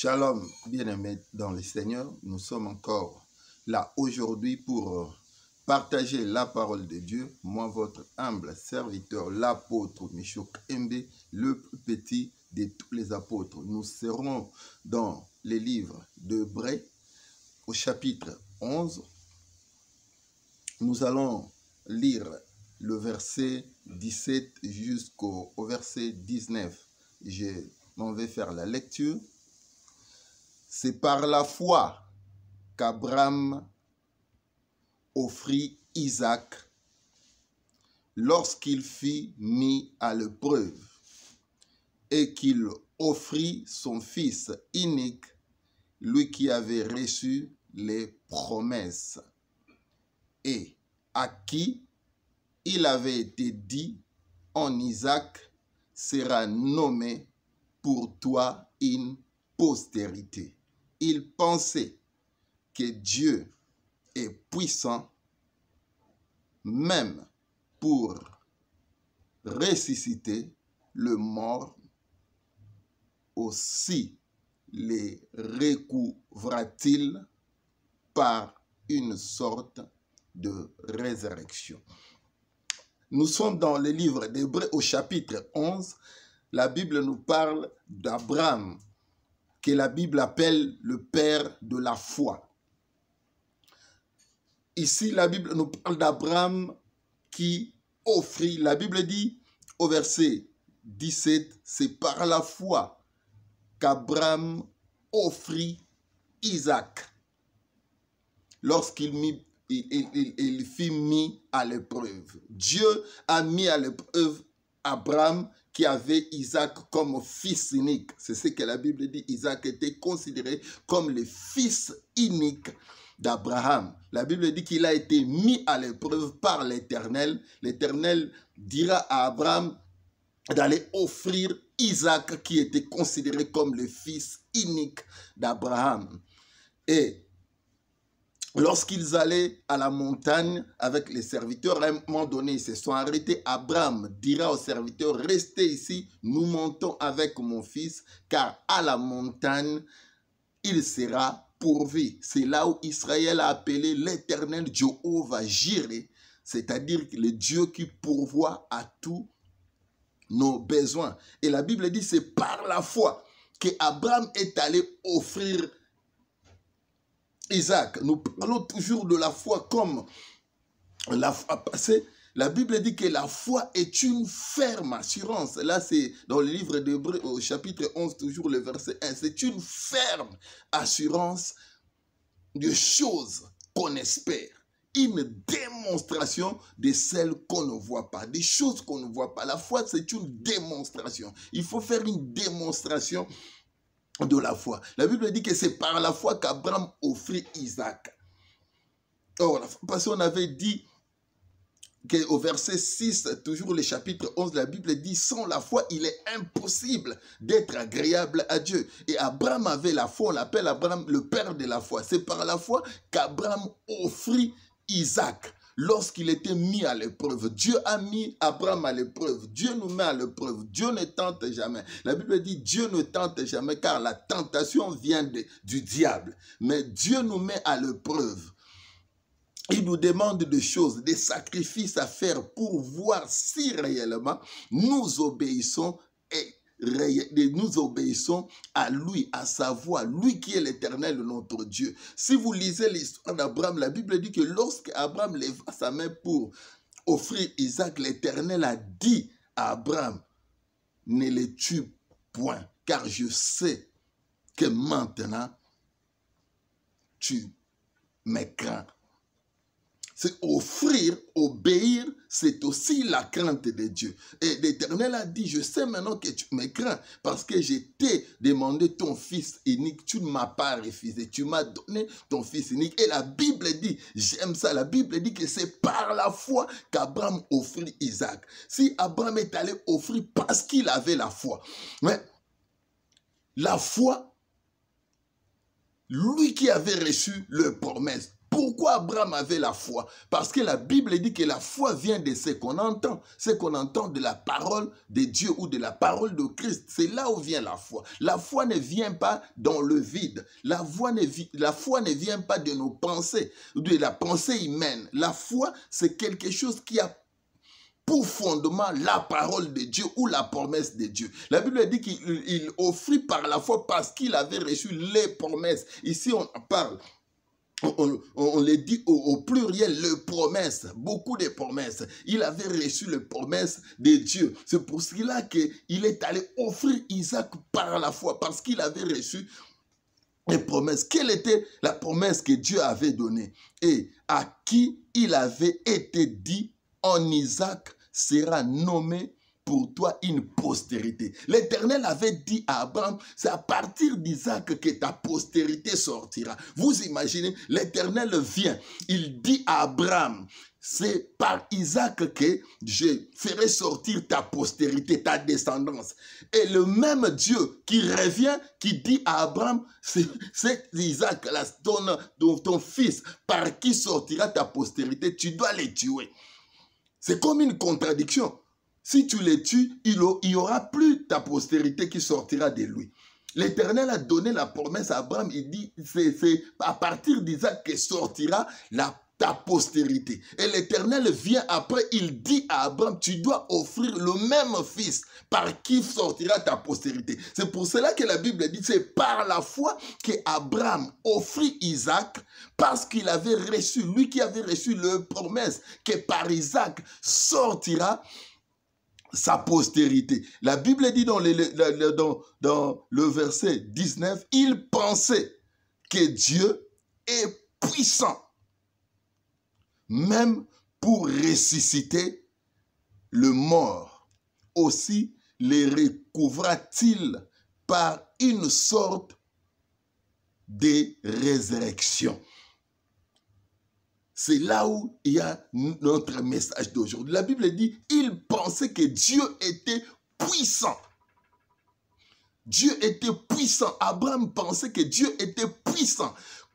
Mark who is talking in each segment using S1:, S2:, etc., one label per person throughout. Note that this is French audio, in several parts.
S1: Shalom, bien-aimés dans le Seigneur, nous sommes encore là aujourd'hui pour partager la parole de Dieu. Moi, votre humble serviteur, l'apôtre Michok Mbe, le plus petit de tous les apôtres. Nous serons dans les livres d'Hébreux au chapitre 11. Nous allons lire le verset 17 jusqu'au verset 19. Je m'en vais faire la lecture. C'est par la foi qu'Abraham offrit Isaac lorsqu'il fut mis à l'épreuve et qu'il offrit son fils unique, lui qui avait reçu les promesses et à qui il avait été dit, en Isaac sera nommé pour toi une postérité. Il pensait que Dieu est puissant même pour ressusciter le mort, aussi les recouvra-t-il par une sorte de résurrection. Nous sommes dans le livre d'Hébreux au chapitre 11. La Bible nous parle d'Abraham, que la Bible appelle le père de la foi. Ici, la Bible nous parle d'Abraham qui offrit, la Bible dit au verset 17, c'est par la foi qu'Abraham offrit Isaac lorsqu'il fut mis à l'épreuve. Dieu a mis à l'épreuve Abraham qui avait Isaac comme fils unique. C'est ce que la Bible dit. Isaac était considéré comme le fils unique d'Abraham. La Bible dit qu'il a été mis à l'épreuve par l'Éternel. L'Éternel dira à Abraham d'aller offrir Isaac qui était considéré comme le fils unique d'Abraham. Et lorsqu'ils allaient à la montagne avec les serviteurs, à un moment donné, ils se sont arrêtés. Abraham dira aux serviteurs, restez ici, nous montons avec mon fils, car à la montagne, il sera pourvu. C'est là où Israël a appelé l'Éternel Jéhovah Jireh, c'est-à-dire le Dieu qui pourvoit à tous nos besoins. Et la Bible dit, c'est par la foi qu'Abraham est allé offrir Isaac. Nous parlons toujours de la foi comme la foi passée. La Bible dit que la foi est une ferme assurance. Là, c'est dans le livre d'Hébreux au chapitre 11, toujours le verset 1. C'est une ferme assurance de choses qu'on espère. Une démonstration de celles qu'on ne voit pas. Des choses qu'on ne voit pas. La foi, c'est une démonstration. Il faut faire une démonstration de la foi. La Bible dit que c'est par la foi qu'Abraham offrit Isaac. Or, la fois passée, on avait dit qu'au verset 6, toujours le chapitre 11, la Bible dit, sans la foi, il est impossible d'être agréable à Dieu. Et Abraham avait la foi, on l'appelle Abraham le père de la foi. C'est par la foi qu'Abraham offrit Isaac. Lorsqu'il était mis à l'épreuve, Dieu a mis Abraham à l'épreuve. Dieu nous met à l'épreuve. Dieu ne tente jamais. La Bible dit Dieu ne tente jamais car la tentation vient du diable. Mais Dieu nous met à l'épreuve. Il nous demande des choses, des sacrifices à faire pour voir si réellement nous obéissons à lui, à sa voix, lui qui est l'Éternel, notre Dieu. Si vous lisez l'histoire d'Abraham, la Bible dit que lorsque Abraham leva sa main pour offrir Isaac, l'Éternel a dit à Abraham, ne le tue point, car je sais que maintenant tu me crains. C'est offrir, obéir, c'est aussi la crainte de Dieu. Et l'Éternel a dit, je sais maintenant que tu me crains parce que je t'ai demandé ton fils unique, tu ne m'as pas refusé, tu m'as donné ton fils unique. Et la Bible dit, j'aime ça, la Bible dit que c'est par la foi qu'Abraham offrit Isaac. Si Abraham est allé offrir parce qu'il avait la foi, mais la foi, lui qui avait reçu le promesse, Pourquoi Abraham avait la foi? Parce que la Bible dit que la foi vient de ce qu'on entend de la parole de Dieu ou de la parole de Christ. C'est là où vient la foi. La foi ne vient pas dans le vide. La foi ne vient pas de nos pensées, de la pensée humaine. La foi, c'est quelque chose qui a pour fondement la parole de Dieu ou la promesse de Dieu. La Bible dit qu'il offrit par la foi parce qu'il avait reçu les promesses. Ici, on parle, on les dit au pluriel, les promesses, beaucoup de promesses. Il avait reçu les promesses de Dieu. C'est pour cela qu'il est allé offrir Isaac par la foi, parce qu'il avait reçu les promesses. Quelle était la promesse que Dieu avait donnée et à qui il avait été dit: en Isaac sera nommé pour toi une postérité. L'Éternel avait dit à Abraham: c'est à partir d'Isaac que ta postérité sortira. Vous imaginez, l'Éternel vient, il dit à Abraham: c'est par Isaac que je ferai sortir ta postérité, ta descendance. Et le même Dieu qui revient, qui dit à Abraham: c'est Isaac, ton fils, par qui sortira ta postérité, tu dois les tuer. C'est comme une contradiction. Si tu les tues, il n'y aura plus ta postérité qui sortira de lui. L'Éternel a donné la promesse à Abraham. Il dit: c'est à partir d'Isaac que sortira ta postérité. Et l'Éternel vient après, il dit à Abraham: tu dois offrir le même fils par qui sortira ta postérité. C'est pour cela que la Bible dit: c'est par la foi que Abraham offrit Isaac, parce qu'il avait reçu, lui qui avait reçu la promesse que par Isaac sortira sa postérité. La Bible dit dans le verset 19, il pensait que Dieu est puissant, même pour ressusciter le mort. Aussi les recouvra-t-il par une sorte de résurrection. C'est là où il y a notre message d'aujourd'hui. La Bible dit: il pensait que Dieu était puissant. Dieu était puissant. Abraham pensait que Dieu était puissant.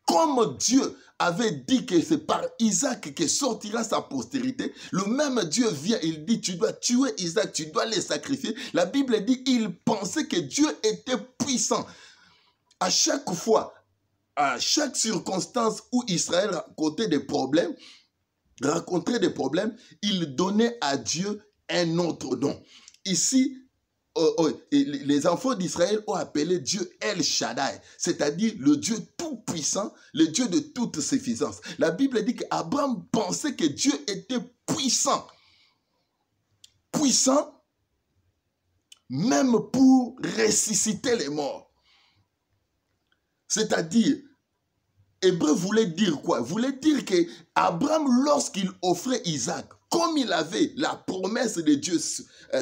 S1: Comme Dieu avait dit que c'est par Isaac que sortira sa postérité, le même Dieu vient, il dit: tu dois tuer Isaac, tu dois les sacrifier. La Bible dit: il pensait que Dieu était puissant. À chaque fois, à chaque circonstance où Israël rencontrait des problèmes, il donnait à Dieu un autre nom. Ici, les enfants d'Israël ont appelé Dieu El Shaddai, c'est-à-dire le Dieu tout-puissant, le Dieu de toute suffisance. La Bible dit qu'Abraham pensait que Dieu était puissant. Puissant même pour ressusciter les morts. C'est-à-dire, Hébreu voulait dire quoi? Voulait dire que Abraham, lorsqu'il offrait Isaac, comme il avait la promesse de Dieu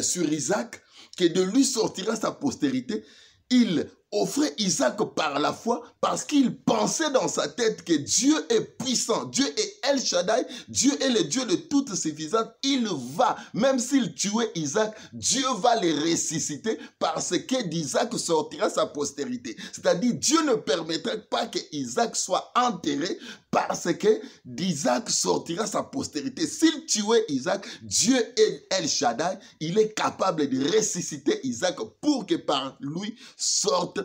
S1: sur Isaac, que de lui sortira sa postérité, il offrait Isaac par la foi parce qu'il pensait dans sa tête que Dieu est puissant. Dieu est El Shaddai, Dieu est le Dieu de toute suffisance. Il va, même s'il tuait Isaac, Dieu va les ressusciter parce que d'Isaac sortira sa postérité. C'est-à-dire, Dieu ne permettrait pas que Isaac soit enterré parce que d'Isaac sortira sa postérité. S'il tuait Isaac, Dieu est El Shaddai, il est capable de ressusciter Isaac pour que par lui sorte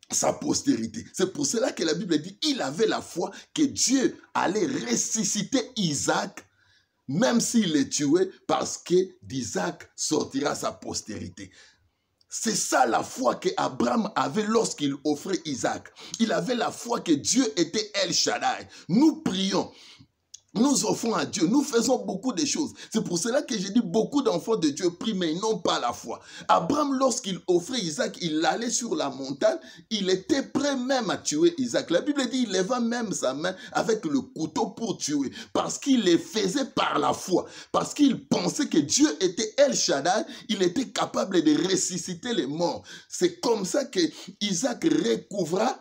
S1: sa postérité. C'est pour cela que la Bible dit il avait la foi que Dieu allait ressusciter Isaac, même s'il le tuait, parce que d'Isaac sortira sa postérité. C'est ça la foi qu'Abraham avait lorsqu'il offrait Isaac. Il avait la foi que Dieu était El Shaddai. Nous prions, nous offrons à Dieu, nous faisons beaucoup de choses. C'est pour cela que j'ai dit beaucoup d'enfants de Dieu prient, mais ils n'ont pas la foi. Abraham, lorsqu'il offrait Isaac, il allait sur la montagne, il était prêt même à tuer Isaac. La Bible dit, il leva même sa main avec le couteau pour tuer, parce qu'il le faisait par la foi, parce qu'il pensait que Dieu était El Shaddai, il était capable de ressusciter les morts. C'est comme ça que Isaac recouvra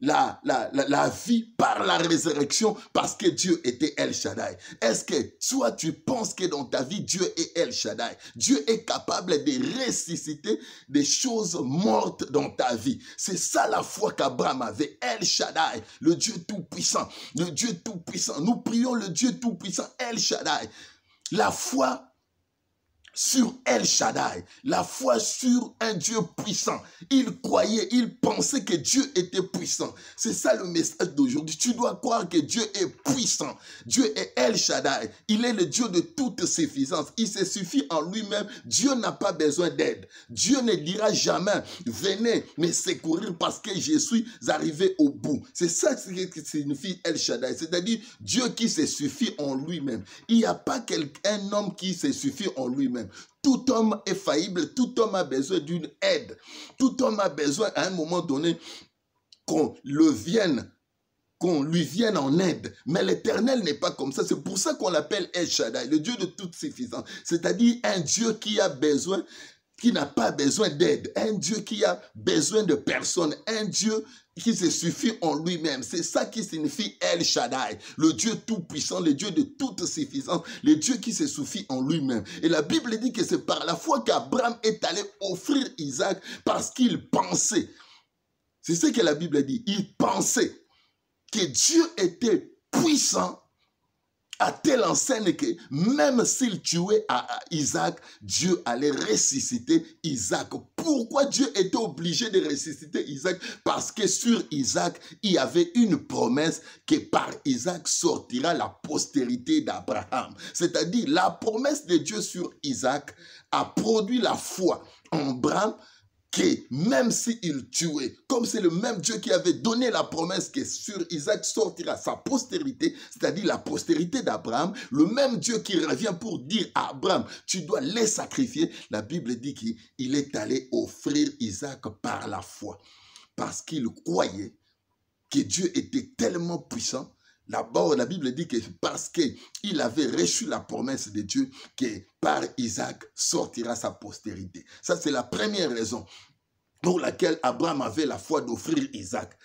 S1: la vie par la résurrection parce que Dieu était El Shaddai? Est-ce que toi tu penses que dans ta vie Dieu est El Shaddai? Dieu est capable de ressusciter des choses mortes dans ta vie. C'est ça la foi qu'Abraham avait. El Shaddai, le Dieu tout-puissant. Le Dieu tout-puissant. Nous prions le Dieu tout-puissant, El Shaddai. La foi sur El Shaddai, la foi sur un Dieu puissant. Il croyait, il pensait que Dieu était puissant. C'est ça le message d'aujourd'hui. Tu dois croire que Dieu est puissant. Dieu est El Shaddai. Il est le Dieu de toute suffisance. Il se suffit en lui-même. Dieu n'a pas besoin d'aide. Dieu ne dira jamais, venez me secourir parce que je suis arrivé au bout. C'est ça ce que signifie El Shaddai. C'est-à-dire Dieu qui se suffit en lui-même. Il n'y a pas un homme qui se suffit en lui-même. Tout homme est faillible, tout homme a besoin d'une aide. Tout homme a besoin à un moment donné qu'on lui vienne en aide. Mais l'Éternel n'est pas comme ça. C'est pour ça qu'on l'appelle El Shaddai, le Dieu de toute suffisance. C'est-à-dire un Dieu qui a besoin, qui n'a pas besoin d'aide. Un Dieu qui a besoin de personne. Un Dieu qui se suffit en lui-même. C'est ça qui signifie El Shaddai, le Dieu tout-puissant, le Dieu de toute suffisance, le Dieu qui se suffit en lui-même. Et la Bible dit que c'est par la foi qu'Abraham est allé offrir Isaac parce qu'il pensait. C'est ce que la Bible dit. Il pensait que Dieu était puissant à telle enseigne que même s'il tuait à Isaac, Dieu allait ressusciter Isaac. Pourquoi Dieu était obligé de ressusciter Isaac? Parce que sur Isaac, il y avait une promesse que par Isaac sortira la postérité d'Abraham. C'est-à-dire la promesse de Dieu sur Isaac a produit la foi en Abraham, que même s'il tuait, comme c'est le même Dieu qui avait donné la promesse que sur Isaac sortira sa postérité, c'est-à-dire la postérité d'Abraham, le même Dieu qui revient pour dire à Abraham, tu dois les sacrifier, la Bible dit qu'il est allé offrir Isaac par la foi, parce qu'il croyait que Dieu était tellement puissant. D'abord, la Bible dit que parce qu'il avait reçu la promesse de Dieu, que par Isaac sortira sa postérité. Ça, c'est la première raison pour laquelle Abraham avait la foi d'offrir Isaac.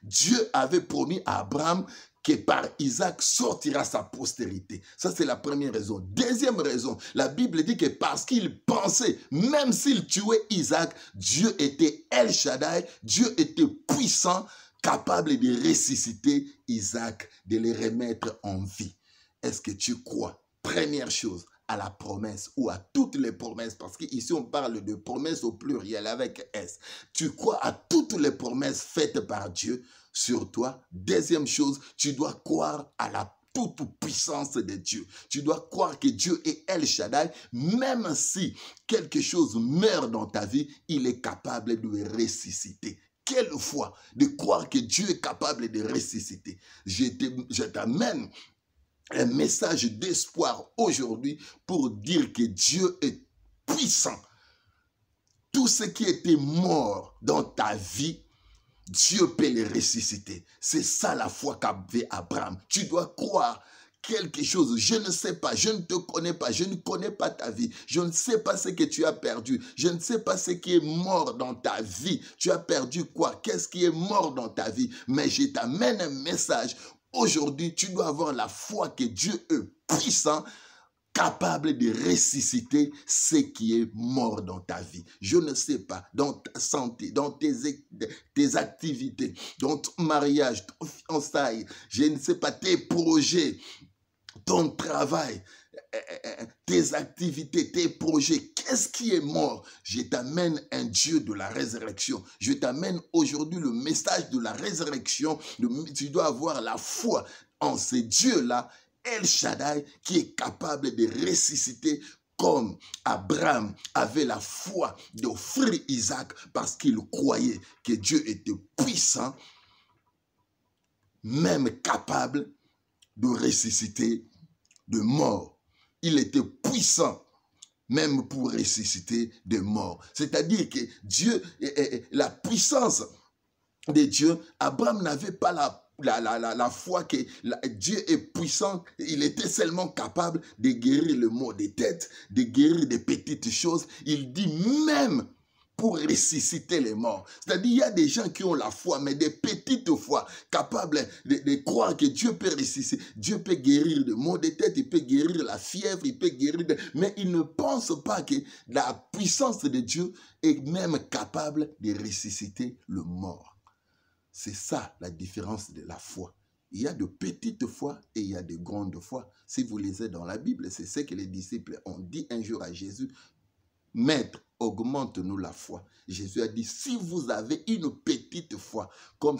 S1: Dieu avait promis à Abraham que par Isaac sortira sa postérité. Ça, c'est la première raison. Deuxième raison, la Bible dit que parce qu'il pensait, même s'il tuait Isaac, Dieu était El Shaddai, Dieu était puissant, capable de ressusciter Isaac, de le remettre en vie. Est-ce que tu crois, première chose, à la promesse ou à toutes les promesses, parce qu'ici on parle de promesses au pluriel avec S. Tu crois à toutes les promesses faites par Dieu sur toi? Deuxième chose, tu dois croire à la toute puissance de Dieu. Tu dois croire que Dieu est El Shaddai, même si quelque chose meurt dans ta vie, il est capable de le ressusciter. Quelle foi de croire que Dieu est capable de ressusciter. Je t'amène un message d'espoir aujourd'hui pour dire que Dieu est puissant. Tout ce qui était mort dans ta vie, Dieu peut le ressusciter. C'est ça la foi qu'avait Abraham. Tu dois croire quelque chose. Je ne sais pas, je ne te connais pas, je ne connais pas ta vie. Je ne sais pas ce que tu as perdu. Je ne sais pas ce qui est mort dans ta vie. Tu as perdu quoi? Qu'est-ce qui est mort dans ta vie? Mais je t'amène un message. Aujourd'hui, tu dois avoir la foi que Dieu est puissant, capable de ressusciter ce qui est mort dans ta vie. Je ne sais pas, dans ta santé, dans tes activités, dans ton mariage, ton fiançailles, je ne sais pas, tes projets, ton travail, tes activités, tes projets, qu'est-ce qui est mort? Je t'amène un Dieu de la résurrection. Je t'amène aujourd'hui le message de la résurrection. Tu dois avoir la foi en ce Dieu-là, El Shaddai, qui est capable de ressusciter comme Abraham avait la foi d'offrir Isaac parce qu'il croyait que Dieu était puissant, même capable de ressusciter de mort. Il était puissant même pour ressusciter des morts. C'est-à-dire que Dieu, la puissance de Dieu, Abraham n'avait pas la foi que Dieu est puissant. Il était seulement capable de guérir le maux des têtes, de guérir des petites choses. Il dit même pour ressusciter les morts. C'est-à-dire, il y a des gens qui ont la foi, mais des petites foi, capables de croire que Dieu peut ressusciter. Dieu peut guérir de maux de tête, il peut guérir la fièvre, il peut guérir mais ils ne pensent pas que la puissance de Dieu est même capable de ressusciter le mort. C'est ça la différence de la foi. Il y a de petites foi et il y a de grandes foi. Si vous lisez dans la Bible, c'est ce que les disciples ont dit un jour à Jésus. Maître, augmente-nous la foi. Jésus a dit, si vous avez une petite foi, comme